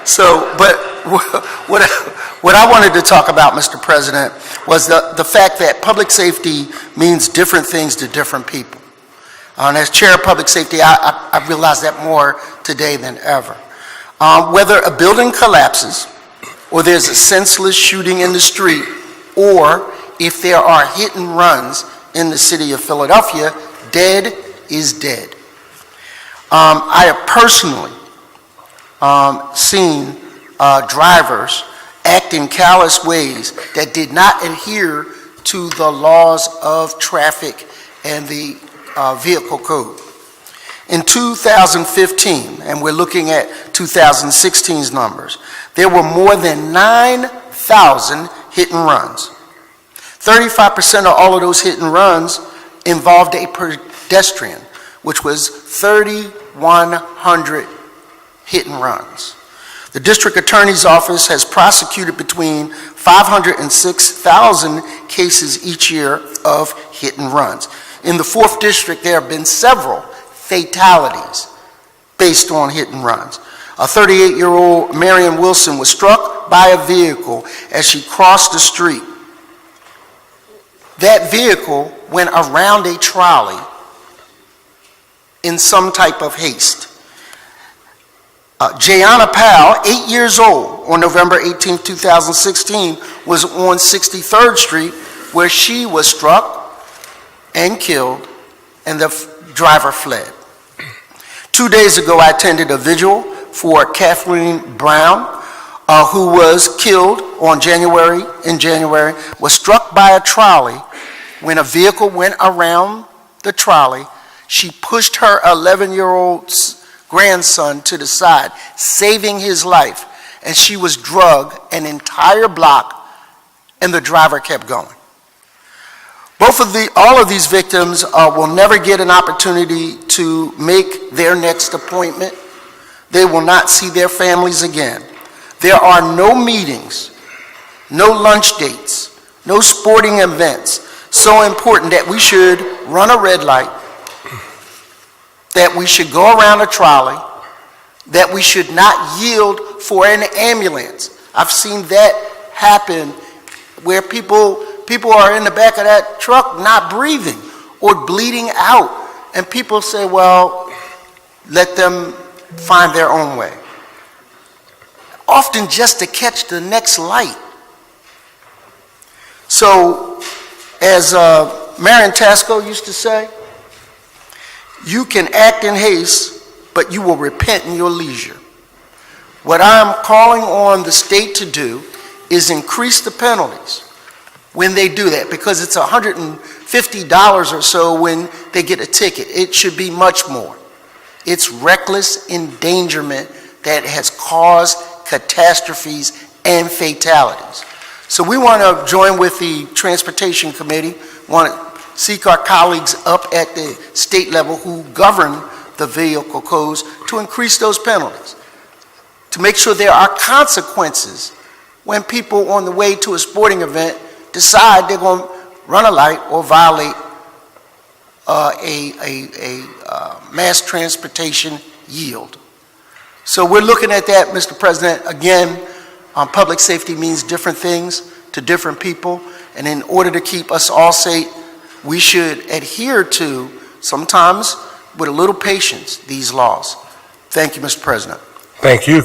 So, but what I wanted to talk about, Mr. President, was the fact that public safety means different things to different people. And as Chair of Public Safety, I realize that more today than ever. Whether a building collapses, or there's a senseless shooting in the street, or if there are hit and runs in the city of Philadelphia, dead is dead. I have personally seen drivers act in callous ways that did not adhere to the laws of traffic and the vehicle code. In 2015, and we're looking at 2016's numbers, there were more than 9,000 hit and runs. 35% of all of those hit and runs involved a pedestrian, which was 3,100 hit and runs. The District Attorney's Office has prosecuted between 500 and 6,000 cases each year of hit and runs. In the 4th District, there have been several fatalities based on hit and runs. A 38-year-old Marion Wilson was struck by a vehicle as she crossed the street. That vehicle went around a trolley in some type of haste. Jayana Powell, 8 years old, on November 18, 2016, was on 63rd Street where she was struck and killed, and the driver fled. 2 days ago, I attended a vigil for Kathleen Brown, who was killed in January, was struck by a trolley. When a vehicle went around the trolley, she pushed her 11-year-old grandson to the side, saving his life, and she was drugged an entire block, and the driver kept going. All of these victims will never get an opportunity to make their next appointment. They will not see their families again. There are no meetings, no lunch dates, no sporting events so important that we should run a red light, that we should go around a trolley, that we should not yield for an ambulance. I've seen that happen where people are in the back of that truck not breathing or bleeding out, and people say, well, let them find their own way. Often just to catch the next light. So, as Marion Tasco used to say, you can act in haste, but you will repent in your leisure. What I'm calling on the state to do is increase the penalties when they do that, because it's $150 or so when they get a ticket. It should be much more. It's reckless endangerment that has caused catastrophes and fatalities. So we want to join with the Transportation Committee, want to seek our colleagues up at the state level who govern the vehicle codes to increase those penalties, to make sure there are consequences when people on the way to a sporting event decide they're going to run a light or violate a mass transportation yield. So we're looking at that, Mr. President. Again, public safety means different things to different people, and in order to keep us all safe, we should adhere to, sometimes with a little patience, these laws. Thank you, Mr. President. Thank you.